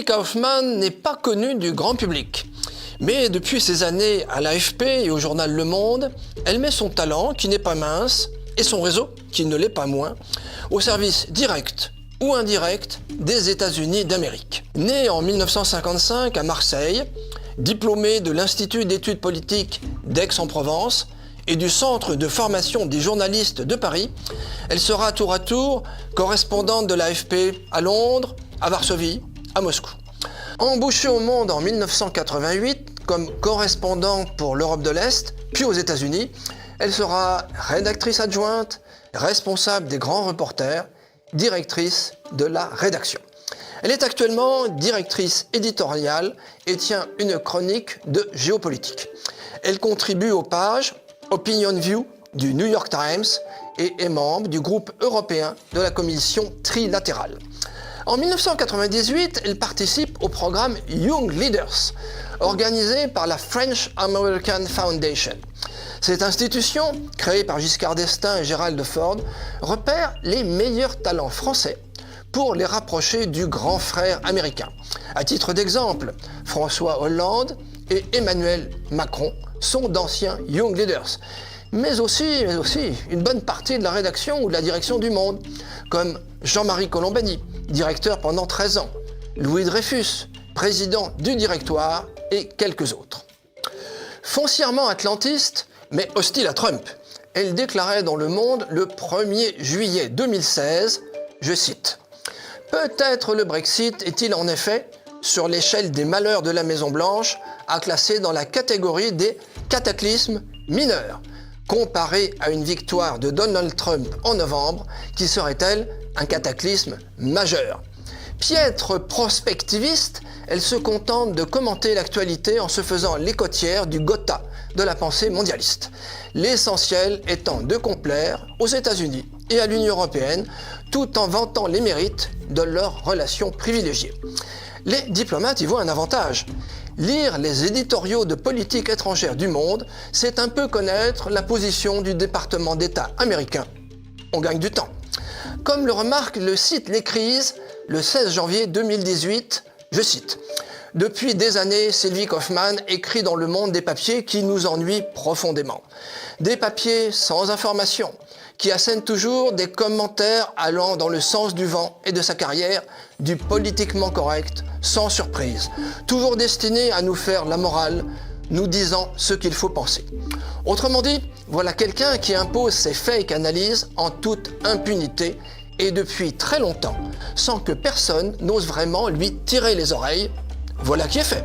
Sylvie Kaufmann n'est pas connue du grand public. Mais depuis ses années à l'AFP et au journal Le Monde, elle met son talent, qui n'est pas mince, et son réseau, qui ne l'est pas moins, au service direct ou indirect des États-Unis d'Amérique. Née en 1955 à Marseille, diplômée de l'Institut d'études politiques d'Aix-en-Provence et du Centre de formation des journalistes de Paris, elle sera tour à tour correspondante de l'AFP à Londres, à Varsovie, à Moscou. Embauchée au Monde en 1988 comme correspondante pour l'Europe de l'Est, puis aux États-Unis, elle sera rédactrice adjointe, responsable des grands reporters, directrice de la rédaction. Elle est actuellement directrice éditoriale et tient une chronique de géopolitique. Elle contribue aux pages Opinion View du New York Times et est membre du groupe européen de la Commission trilatérale. En 1998, elle participe au programme Young Leaders, organisé par la French American Foundation. Cette institution, créée par Giscard d'Estaing et Gerald Ford, repère les meilleurs talents français pour les rapprocher du grand frère américain. À titre d'exemple, François Hollande et Emmanuel Macron sont d'anciens Young Leaders, mais aussi une bonne partie de la rédaction ou de la direction du Monde, comme Jean-Marie Colombani, directeur pendant 13 ans, Louis Dreyfus, président du directoire, et quelques autres. Foncièrement atlantiste, mais hostile à Trump, elle déclarait dans Le Monde le 1er juillet 2016, je cite, « Peut-être le Brexit est-il en effet, sur l'échelle des malheurs de la Maison-Blanche, à classer dans la catégorie des cataclysmes mineurs, comparé à une victoire de Donald Trump en novembre, qui serait-elle un cataclysme majeur ?» Piètre prospectiviste, elle se contente de commenter l'actualité en se faisant l'écotière du Gotha de la pensée mondialiste. L'essentiel étant de complaire aux États-Unis et à l'Union européenne, tout en vantant les mérites de leurs relations privilégiées. Les diplomates y voient un avantage. Lire les éditoriaux de politique étrangère du Monde, c'est un peu connaître la position du département d'État américain. On gagne du temps. Comme le remarque le site Les Crises, le 16 janvier 2018, je cite, « Depuis des années, Sylvie Kaufmann écrit dans Le Monde des papiers qui nous ennuient profondément. Des papiers sans information, qui assènent toujours des commentaires allant dans le sens du vent et de sa carrière, du politiquement correct, sans surprise, toujours destinés à nous faire la morale, nous disant ce qu'il faut penser. » Autrement dit, voilà quelqu'un qui impose ses fake analyses en toute impunité et depuis très longtemps, sans que personne n'ose vraiment lui tirer les oreilles. Voilà qui est fait.